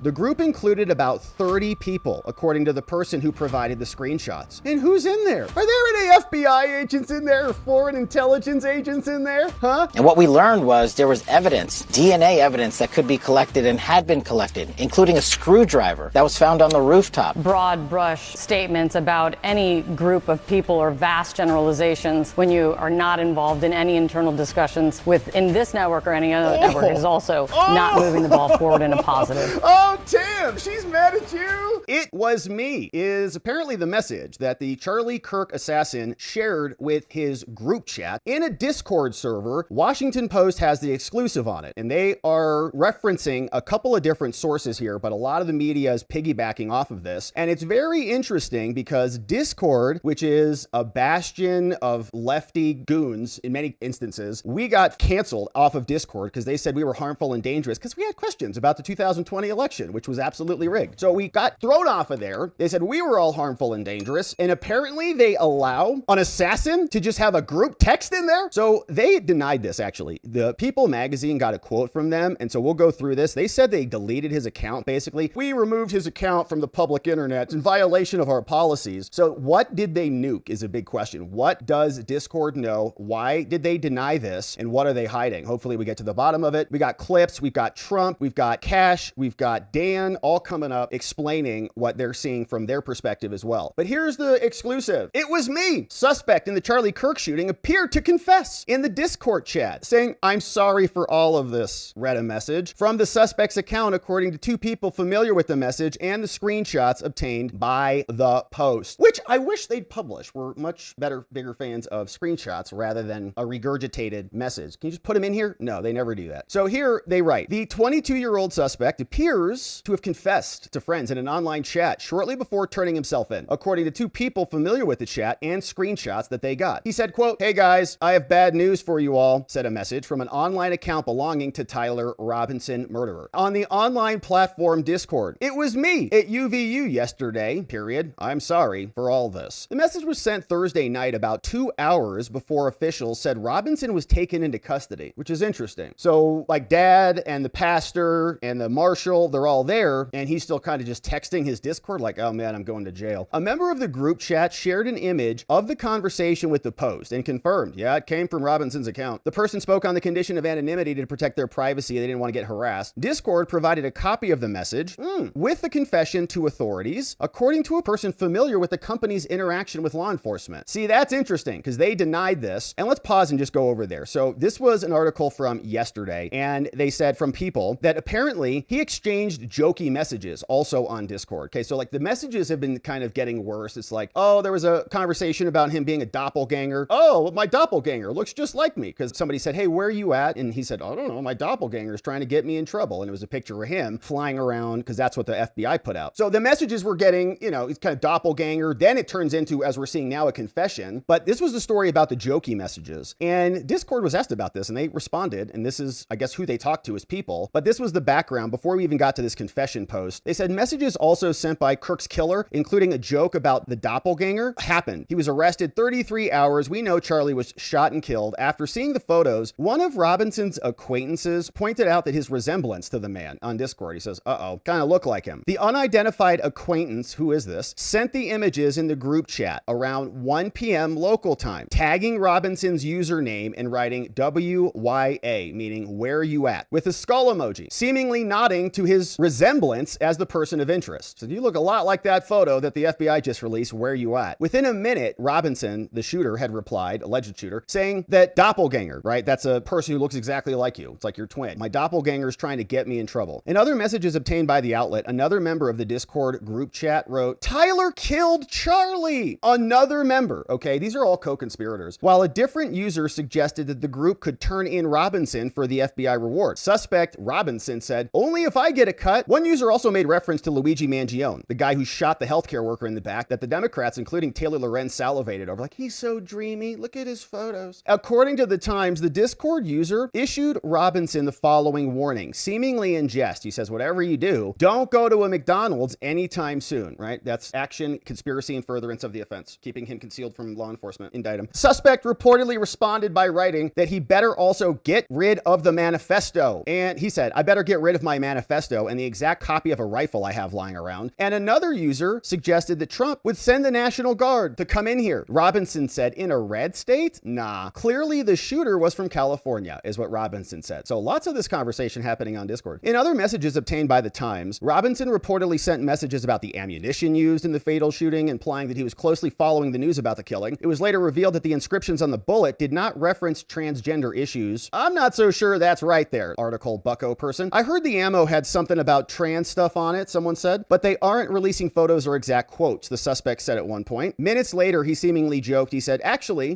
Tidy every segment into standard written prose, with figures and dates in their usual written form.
The group included about 30 people, according to the person who provided the screenshots. And who's in there? Are there any FBI agents in there or foreign intelligence agents in there? Huh? And what we learned was there was evidence, DNA evidence that could be collected and had been collected, including a screwdriver that was found on the rooftop. Broad brush statements about any group of people or vast generalizations when you are not involved in any internal discussions within this network or any other network is also not moving the ball forward in a positive. Oh, Tim, she's mad at you. It was me is apparently the message that the Charlie Kirk assassin shared with his group chat in a Discord server. Washington Post has the exclusive on it, and they are referencing a couple of different sources here, but a lot of the media is piggybacking off of this. And it's very interesting because Discord, which is a bastion of lefty goons in many instances, we got canceled off of Discord because they said we were harmful and dangerous because we had questions about the 2020 election, which was absolutely rigged. So we got thrown off of there. They said we were all harmful and dangerous. And apparently they allow an assassin to just have a group text in there. So they denied this, actually. The People magazine got a quote from them. And so we'll go through this. They said they deleted his account, basically. We removed his account from the public internet in violation of our policies. So what did they nuke is a big question. What does Discord know? Why did they deny this? And what are they hiding? Hopefully we get to the bottom of it. We got clips, we've got Trump, we've got Cash, we've got Dan, all coming up explaining what they're seeing from their perspective as well. But here's the exclusive. It was me. Suspect in the Charlie Kirk shooting appeared to confess in the Discord chat, saying, "I'm sorry for all of this," read a message from the suspect's account, according to two people familiar with the message and the screenshots obtained by the Post, which I wish they'd publish. We're much bigger fans of screenshots rather than a regurgitated message. Can you just put them in here? No, they never do that. So here they write, the 22-year-old suspect appears to have confessed to friends in an online chat shortly before turning himself in, according to two people familiar with the chat and screenshots that they got. He said, quote, "Hey guys, I have bad news for you all," said a message from an online account belonging to Tyler Robinson murderer on the online platform Discord. "It was me at UVU yesterday, period. I'm sorry for all this." The message was sent Thursday night about 2 hours before officials said Robinson was taken into custody, which is interesting. So like dad and the pastor and the marshal, they're all there, and he's still kind of just texting his Discord like, "Oh man, I'm going to jail." A member of the group chat shared an image of the conversation with the Post and confirmed, yeah, it came from Robinson's account. The person spoke on the condition of anonymity to protect their privacy. They didn't want to get harassed. Discord provided a copy of the message with the confession to authorities, according to a person familiar with the company's interaction with law enforcement. See, that's interesting because they denied this. And let's pause and just go over there. So this was an article from yesterday, and they said from People that apparently he exchanged jokey messages also on Discord. Okay, so like the messages have been kind of getting worse. It's like, oh, there was a conversation about him being a doppelganger. Oh, my doppelganger looks just like me, because somebody said, "Hey, where are you at?" And he said, "I don't know, my doppelganger is trying to get me in trouble." And it was a picture of him flying around because that's what the FBI put out. So the messages were getting, it's kind of doppelganger. Then it turns into, as we're seeing now, a confession. But this was the story about the jokey messages. And Discord was asked about this and they responded. And this is, I guess, who they talked to as People. But this was the background before we even got to this confession post. They said messages also sent by Kirk's killer, including a joke about the doppelganger, happened. He was arrested 33 hours. We know Charlie was shot and killed. After seeing the photos, one of Robinson's acquaintances pointed out that his resemblance to the man on Discord. He says, kind of look like him. The unidentified acquaintance, who is this, sent the images in the group chat around 1 p.m. local time, tagging Robinson's username and writing WYA, meaning where you at, with a skull emoji, seemingly nodding to his resemblance as the person of interest. So you look a lot like that photo that the FBI just released, where you at. Within a minute, Robinson, the shooter, had replied, alleged shooter, saying that doppelganger, right? That's a person who looks exactly like you. It's like your twin. My doppelganger is trying to get me in trouble. In other messages obtained by the outlet, another member of the Discord group chat wrote, "Tyler killed Charlie." Another member, okay? These are all co-conspirators. While a different user suggested that the group could turn in Robinson for the FBI reward. Suspect Robinson said, "Only if I get a cut." One user also made reference to Luigi Mangione, the guy who shot the healthcare worker in the back, that the Democrats, including Taylor Lorenz, salivated over. Like, he's so dreamy. Look at his photos. According to the Times, the Discord user issued Robinson the following warning, seemingly in jest. He says, "Whatever you do, don't go to a McDonald's anytime soon," right? That's action, conspiracy, and furtherance of the offense, keeping him concealed from law enforcement. Indict him. Suspect reportedly responded by writing that he better also get rid of the manifesto. And he said, "I better get rid of my manifesto and the exact copy of a rifle I have lying around. And another user suggested that Trump would send the National Guard to come in here. Robinson said, in a red state? Nah. Clearly the shooter was from California, is what Robinson said. So lots of this conversation happening on Discord. In other messages obtained by the Times, Robinson reportedly sent messages about the ammunition used in the fatal shooting, implying that he was closely following the news about the killing. It was later revealed that the inscriptions on the bullet did not reference transgender issues. I'm not so sure that's right there, article bucko person. I heard the ammo had something about trans stuff on it, someone said, but they aren't releasing photos or exact quotes, the suspect said at one point. Minutes later, he seemingly joked. He said,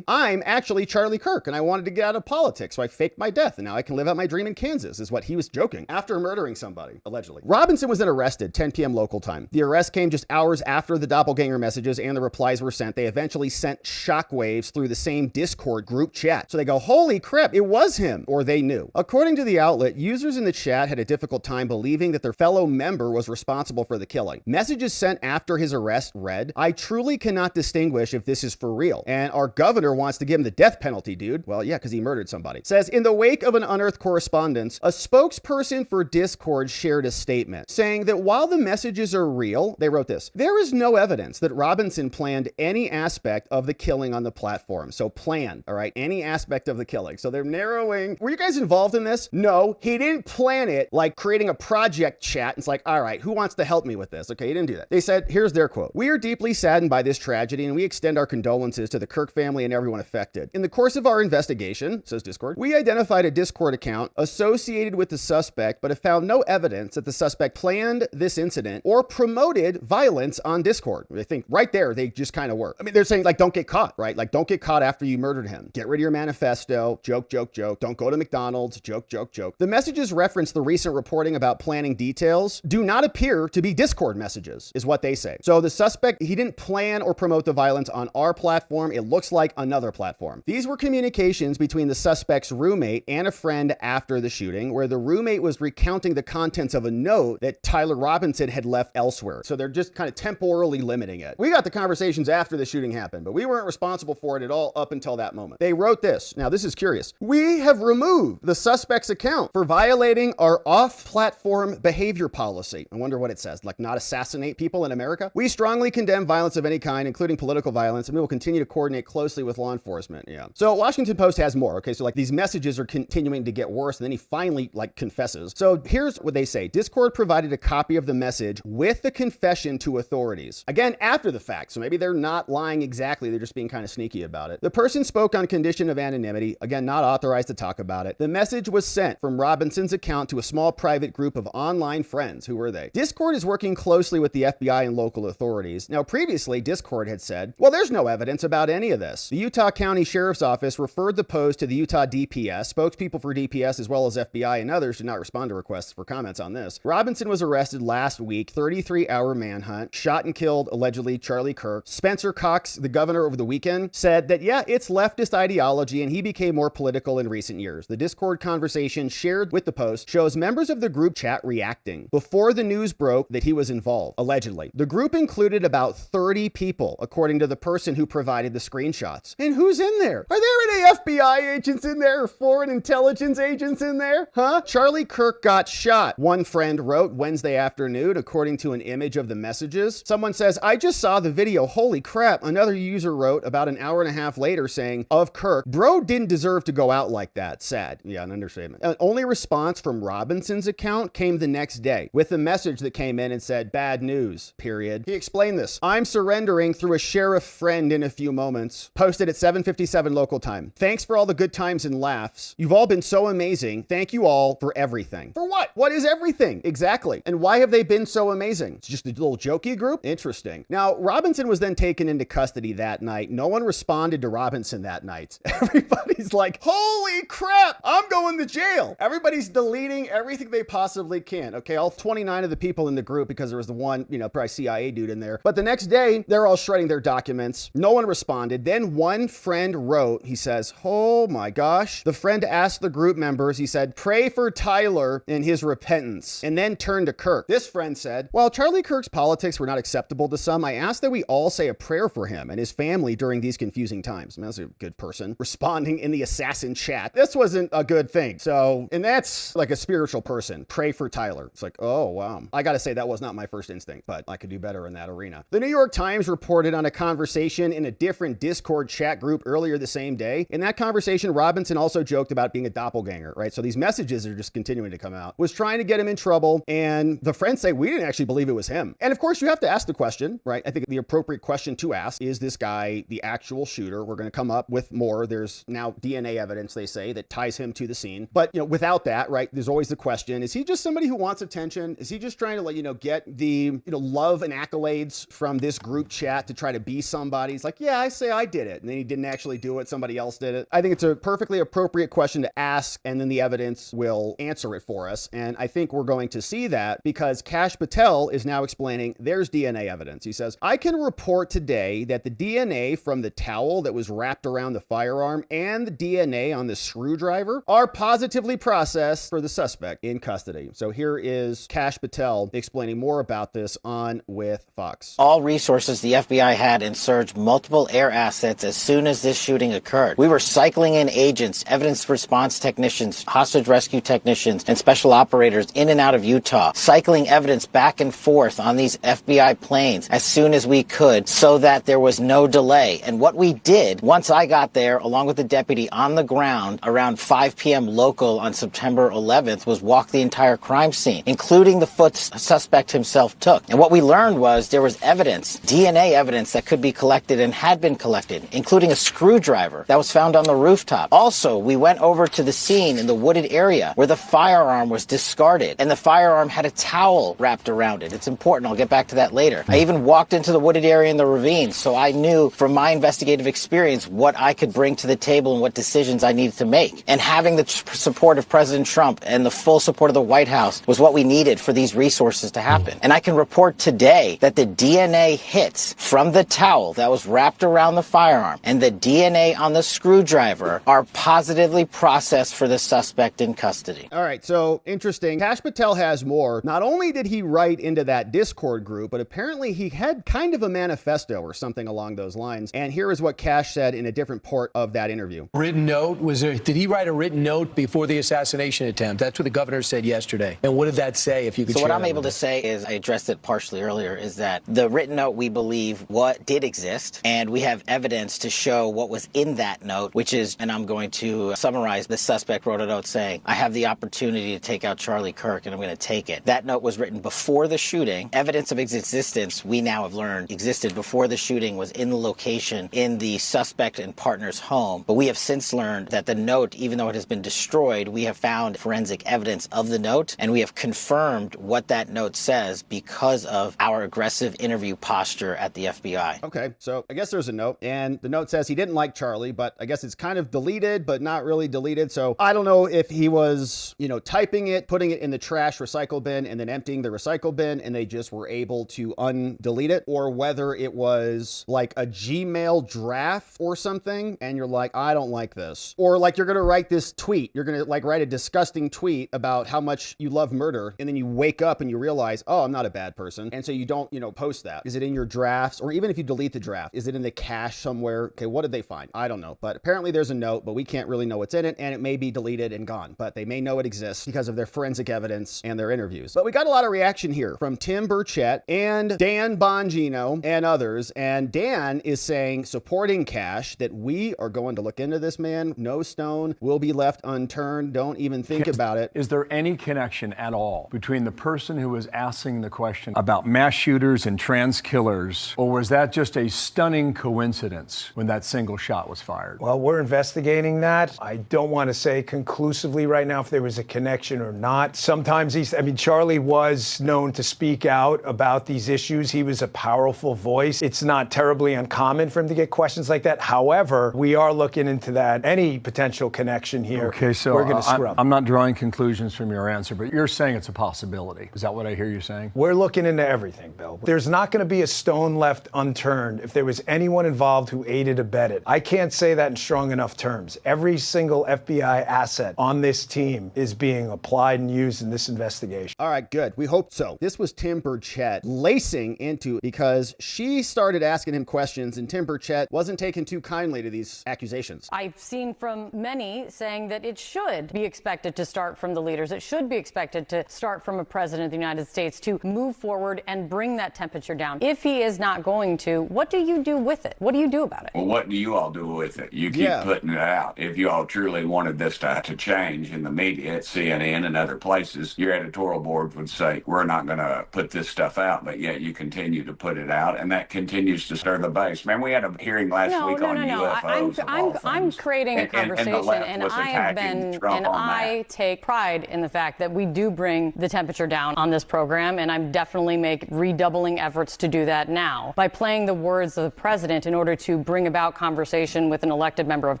I'm actually Charlie Kirk, and I wanted to get out of politics, so I faked my death, and now I can live out my dream in Kansas, is what he was joking after murdering somebody, allegedly. Robinson was then arrested, 10 p.m. local time. The arrest came just hours after the doppelganger messages and the replies were sent. They eventually sent shockwaves through the same Discord group chat. So they go, holy crap, it was him, or they knew. According to the outlet, users in the chat had a difficult time believing that their fellow member was responsible for the killing. Messages sent after his arrest read, I truly cannot distinguish if this is for real, and our governor wants to give him the death penalty, dude. Well, yeah, because he murdered somebody. Says, in the wake of an unearthed correspondence, a spokesperson for Discord shared a statement saying that while the messages are real, they wrote this, there is no evidence that Robinson planned any aspect of the killing on the platform. So planned, all right, any aspect of the killing. So they're narrowing. Were you guys involved in this? No, he didn't plan it like creating a project chat. It's like, all right, who wants to help me with this? Okay, he didn't do that. They said, here's their quote. We are deeply saddened by this tragedy and we extend our condolences to the Kirk family and everyone affected. In the course of our investigation, says Discord, we identified a Discord account associated with the suspect, but have found no evidence that the suspect planned this incident or promoted violence on Discord. I think right there, they just kind of were. I mean, they're saying like, don't get caught, right? Like, don't get caught after you murdered him. Get rid of your manifesto. Joke, joke, joke. Don't go to McDonald's. Joke, joke, joke. The messages reference the recent reporting about planning details do not appear to be Discord messages, is what they say. So the suspect, he didn't plan or promote the violence on our platform. It looks like another platform. These were communications between the suspect's roommate and a friend after the shooting, where the roommate was recounting the contents of a note that Tyler Robinson had left elsewhere. So they're just kind of temporarily limiting it. We got the conversations after the shooting happened, but we weren't responsible for it at all up until that moment. They wrote this. Now, this is curious. We have removed the suspect's account for violating our off-platform behavior policy. I wonder what it says, like not assassinate people in America? We strongly condemn violence of any kind, including political violence, and we will continue to coordinate closely with law enforcement. Yeah. So Washington Post has more. Okay, so like these messages are continuing to get worse, and then he finally like confesses. So here's what they say. Discord provided a copy of the message with the confession to authorities. Again, after the fact, so maybe they're not lying exactly, they're just being kind of sneaky about it. The person spoke on condition of anonymity, again, not authorized to talk about it. The message was sent from Robinson's account to a small private group of online friends. Who were they? Discord is working closely with the FBI and local authorities. Now, previously, Discord had said, well, there's no evidence about any of this. The Utah County Sheriff's Office referred the post to the Utah DPS. Spokespeople for DPS as well as FBI and others did not respond to requests for comments on this. Robinson was arrested last week, 33-hour manhunt, shot and killed, allegedly, Charlie Kirk. Spencer Cox, the governor over the weekend, said that, yeah, it's leftist ideology and he became more political in recent years. The Discord conversation shared with the post shows members of the group chat reacting before the news broke that he was involved, allegedly. The group included about 30 people, according to the person who provided the screenshots. And who's in there? Are there any FBI agents in there or foreign intelligence agents in there? Huh? Charlie Kirk got shot, one friend wrote Wednesday afternoon, according to an image of the messages. Someone says, I just saw the video. Holy crap. Another user wrote about an hour and a half later saying, of Kirk, bro didn't deserve to go out like that. Sad. Yeah, an understatement. An only response from Robinson's account came the next day with a message that came in and said, bad news, period. He explained this. I'm surrendering through a sheriff friend in a few moments. Posted at 7:57 local time. Thanks for all the good times and laughs. You've all been so amazing. Thank you all for everything. For what? What is everything? Exactly. And why have they been so amazing? It's just a little jokey group? Interesting. Now, Robinson was then taken into custody that night. No one responded to Robinson that night. Everybody's like, holy crap, I'm going to jail. Everybody's deleting everything they possibly can. Okay, all 29 of the people in the group, because there was the one, probably CIA dude in there. But the next day, they're all shredding their documents. No one responded. Then one friend wrote, he says, oh my gosh. The friend asked the group members, he said, pray for Tyler and his repentance, and then turned to Kirk. This friend said, while Charlie Kirk's politics were not acceptable to some, I ask that we all say a prayer for him and his family during these confusing times. I mean, that's a good person responding in the assassin chat. This wasn't a good thing. So, and that's like a spiritual person. Pray for Tyler. Tyler. It's like, oh, wow. I got to say, that was not my first instinct, but I could do better in that arena. The New York Times reported on a conversation in a different Discord chat group earlier the same day. In that conversation, Robinson also joked about being a doppelganger, right? So these messages are just continuing to come out. Was trying to get him in trouble, and the friends say, we didn't actually believe it was him. And of course, you have to ask the question, right? I think the appropriate question to ask, is this guy the actual shooter? We're going to come up with more. There's now DNA evidence, they say, that ties him to the scene. But, without that, right, there's always the question, is he just somebody who wants attention? Is he just trying to, get the, love and accolades from this group chat to try to be somebody? He's like, yeah, I say I did it. And then he didn't actually do it. Somebody else did it. I think it's a perfectly appropriate question to ask, and then the evidence will answer it for us. And I think we're going to see that because Kash Patel is now explaining there's DNA evidence. He says, I can report today that the DNA from the towel that was wrapped around the firearm and the DNA on the screwdriver are positively processed for the suspect in custody. So here is Kash Patel explaining more about this on With Fox. All resources the FBI had and surged multiple air assets as soon as this shooting occurred. We were cycling in agents, evidence response technicians, hostage rescue technicians, and special operators in and out of Utah, cycling evidence back and forth on these FBI planes as soon as we could so that there was no delay. And what we did, once I got there, along with the deputy on the ground around 5 p.m. local on September 11th, was walk the entire crime scene, including the foot suspect himself took. And what we learned was there was evidence, DNA evidence that could be collected and had been collected, including a screwdriver that was found on the rooftop. Also, we went over to the scene in the wooded area where the firearm was discarded, and the firearm had a towel wrapped around it. It's important. I'll get back to that later. I even walked into the wooded area in the ravine, so I knew from my investigative experience what I could bring to the table and what decisions I needed to make. And having the support of President Trump and the full support of the White House was what we needed for these resources to happen. And I can report today that the DNA hits from the towel that was wrapped around the firearm and the DNA on the screwdriver are positively processed for the suspect in custody. All right, so interesting. Kash Patel has more. Not only did he write into that Discord group, but apparently he had kind of a manifesto or something along those lines. And here is what Kash said in a different part of that interview. Written note? Did he write a written note before the assassination attempt? That's what the governor said yesterday. And what did that say, if you could share? So what I'm able to say is, I addressed it partially earlier, is that the written note, we believe what did exist, and we have evidence to show what was in that note, which is, and I'm going to summarize, the suspect wrote a note saying, I have the opportunity to take out Charlie Kirk, and I'm going to take it. That note was written before the shooting. Evidence of its existence, we now have learned, existed before the shooting, was in the location in the suspect and partner's home. But we have since learned that the note, even though it has been destroyed, we have found forensic evidence of the note, and we have confirmed what that note says because of our aggressive interview posture at the FBI. Okay, so I guess there's a note, and the note says he didn't like Charlie, but I guess it's kind of deleted, but not really deleted. So I don't know if he was, typing it, putting it in the trash recycle bin, and then emptying the recycle bin, and they just were able to undelete it, or whether it was like a Gmail draft or something, and you're like, I don't like this. Or like you're going to write this tweet, you're going to write a disgusting tweet about how much you love murder, and then you wake up and you realize, oh, I'm not a bad person. And so you don't, post that. Is it in your drafts? Or even if you delete the draft, is it in the cache somewhere? Okay, what did they find? I don't know. But apparently there's a note, but we can't really know what's in it, and it may be deleted and gone. But they may know it exists because of their forensic evidence and their interviews. But we got a lot of reaction here from Tim Burchett and Dan Bongino and others. And Dan is saying, supporting Kash, that we are going to look into this man. No stone will be left unturned. Don't even think about it. Is there any connection at all between the person who was asking the question about mass shooters and trans killers, or was that just a stunning coincidence when that single shot was fired? Well, we're investigating that. I don't want to say conclusively right now if there was a connection or not. Sometimes Charlie was known to speak out about these issues. He was a powerful voice. It's not terribly uncommon for him to get questions like that. However, we are looking into that. Any potential connection here, okay, so we're going to scrub. I'm not drawing conclusions from your answer, but you're saying it's a possibility. Is that what I hear you saying? We're looking into everything, Bill. There's not going to be a stone left unturned if there was anyone involved who aided or abetted. I can't say that in strong enough terms. Every single FBI asset on this team is being applied and used in this investigation. All right, good. We hope so. This was Tim Burchett lacing into, because she started asking him questions, and Tim Burchett wasn't taken too kindly to these accusations. I've seen from many saying that it should be expected to start from the leaders. It should be expected expected to start from a president of the United States to move forward and bring that temperature down. If he is not going to, what do you do with it? What do you do about it? Well, what do you all do with it? You keep putting it out. If you all truly wanted this to change in the media, at CNN and other places, your editorial board would say, we're not going to put this stuff out, but yet you continue to put it out, and that continues to stir the base. Man, we had a hearing last week on UFOs. I'm creating a conversation, and I have been, and I take pride in the fact that we do bring the temperature down on this program, and I'm definitely make redoubling efforts to do that now by playing the words of the president in order to bring about conversation with an elected member of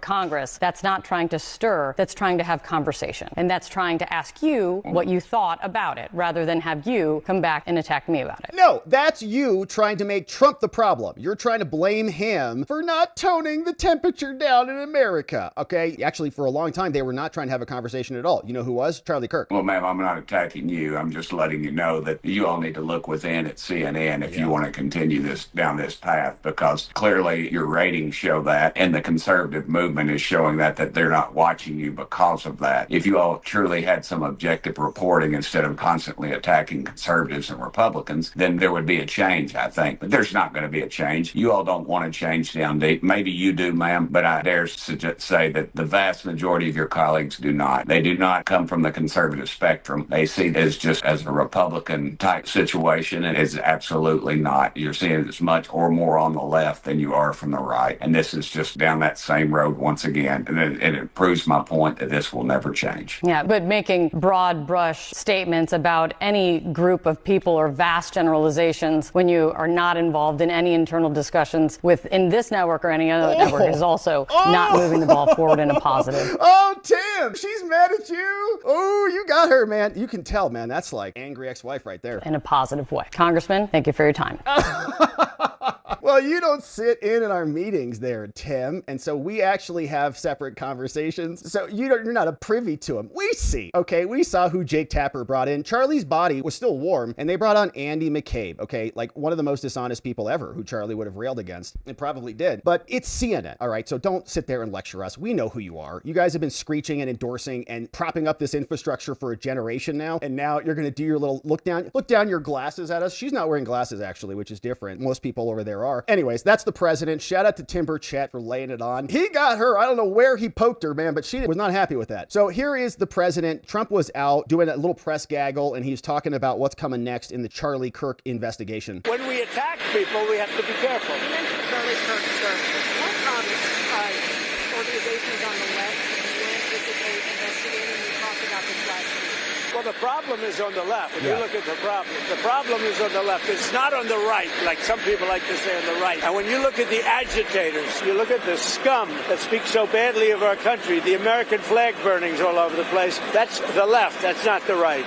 Congress. That's not trying to stir, that's trying to have conversation, and that's trying to ask you what you thought about it, rather than have you come back and attack me about it. No, that's you trying to make Trump the problem. You're trying to blame him for not toning the temperature down in America, okay? Actually, for a long time, they were not trying to have a conversation at all. You know who was? Charlie Kirk. Well, ma'am, I'm not attacking you. I'm just letting you know that you all need to look within at CNN if you want to continue this down this path, because clearly your ratings show that, and the conservative movement is showing that they're not watching you because of that. If you all truly had some objective reporting instead of constantly attacking conservatives and Republicans, then there would be a change, I think. But there's not going to be a change. You all don't want to change down deep. Maybe you do, ma'am, but I dare say that the vast majority of your colleagues do not. They do not come from the conservative spectrum. They see it as just as a Republican type situation, and it's absolutely not. You're seeing it as much or more on the left than you are from the right. And this is just down that same road once again. And it proves my point that this will never change. Yeah, but making broad brush statements about any group of people or vast generalizations when you are not involved in any internal discussions within this network or any other network is also not moving the ball forward in a positive. Oh, Tim, she's mad at you. Oh, you got her, man. You can tell, man. That's like angry ex-wife right there. In a positive way. Congressman, thank you for your time. Well, you don't sit in our meetings there, Tim. And so we actually have separate conversations. So you're not a privy to them. We see. Okay, we saw who Jake Tapper brought in. Charlie's body was still warm, and they brought on Andy McCabe. Okay, like one of the most dishonest people ever who Charlie would have railed against. It probably did. But it's CNN. All right, so don't sit there and lecture us. We know who you are. You guys have been screeching and endorsing and propping up this infrastructure for a generation now. And now you're going to do your little look down your glasses at us. She's not wearing glasses, actually, which is different. Most people over there are. Anyways, that's the president. Shout out to Timber Chet for laying it on. He got her. I don't know where he poked her, man, but she was not happy with that. So here is the president. Trump was out doing a little press gaggle, and he's talking about what's coming next in the Charlie Kirk investigation. When we attack people, we have to be careful. You mentioned Charlie Kirk, sir. What organizations on the left do you anticipate investigating? We talked about this last week. Well, the problem is on the left. If you look at the problem is on the left. It's not on the right, like some people like to say on the right. And when you look at the agitators, you look at the scum that speaks so badly of our country, the American flag burnings all over the place, that's the left. That's not the right.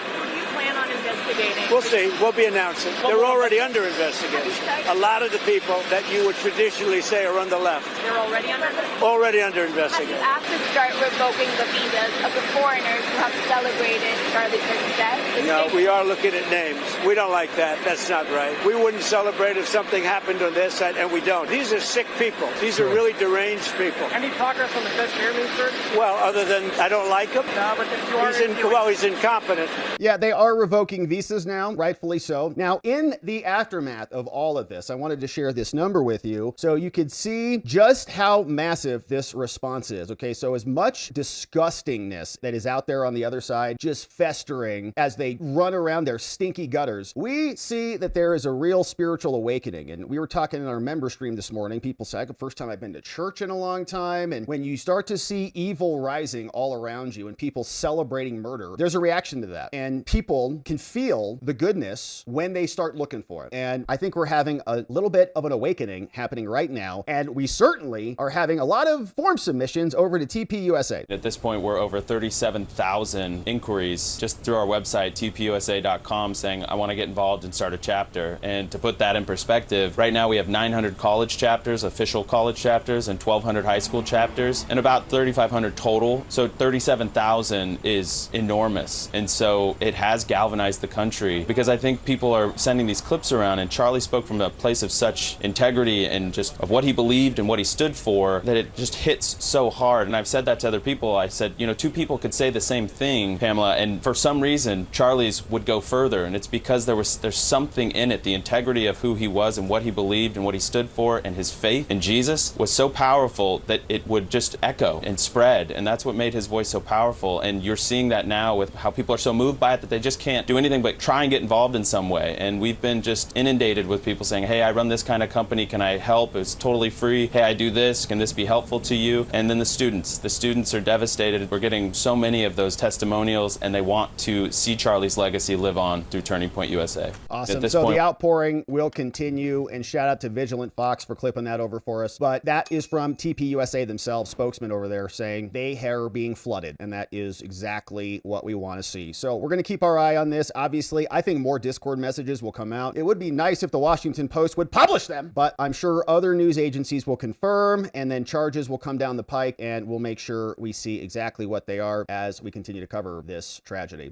Plan on investigating? We'll see. We'll be announcing. They're already under investigation. A lot of the people that you would traditionally say are on the left. They're already under investigation? Already under investigation. Have you asked to start revoking the visas of the foreigners who have celebrated Charlie Kirk's death? No, we are looking at names. We don't like that. That's not right. We wouldn't celebrate if something happened on their side, and we don't. These are sick people. These are really deranged people. Any progress on the fifth chairman, sir? Well, other than I don't like him. No, but you are he's incompetent. Yeah, they are revoking visas now, rightfully so. Now, in the aftermath of all of this, I wanted to share this number with you so you could see just how massive this response is. Okay, so as much disgustingness that is out there on the other side, just festering as they run around their stinky gutters, we see that there is a real spiritual awakening. And we were talking in our member stream this morning. People said, first time I've been to church in a long time. And when you start to see evil rising all around you and people celebrating murder, there's a reaction to that. And people can feel the goodness when they start looking for it. And I think we're having a little bit of an awakening happening right now. And we certainly are having a lot of form submissions over to TPUSA. At this point, we're over 37,000 inquiries just through our website, TPUSA.com, saying, I want to get involved and start a chapter. And to put that in perspective, right now we have 900 college chapters, official college chapters, and 1,200 high school chapters, and about 3,500 total. So 37,000 is enormous. And so it has galvanized the country, because I think people are sending these clips around, and Charlie spoke from a place of such integrity and just of what he believed and what he stood for, that it just hits so hard. And I've said that to other people. I said, you know, two people could say the same thing, Pamela, and for some reason Charlie's would go further, and it's because there's something in it. The integrity of who he was and what he believed and what he stood for, and his faith in Jesus was so powerful that it would just echo and spread, and that's what made his voice so powerful. And you're seeing that now with how people are so moved by it that they just can't do anything but try and get involved in some way. And we've been just inundated with people saying, hey, I run this kind of company, can I help? It's totally free. Hey, I do this, can this be helpful to you? And then the students are devastated. We're getting so many of those testimonials, and they want to see Charlie's legacy live on through Turning Point USA. Awesome. So the outpouring will continue, and shout out to Vigilant Fox for clipping that over for us. But that is from TPUSA themselves, spokesman over there, saying they are being flooded, and that is exactly what we want to see. So we're going to keep our eye on this. Obviously, I think more Discord messages will come out. It would be nice if the Washington Post would publish them, but I'm sure other news agencies will confirm, and then charges will come down the pike, and we'll make sure we see exactly what they are as we continue to cover this tragedy.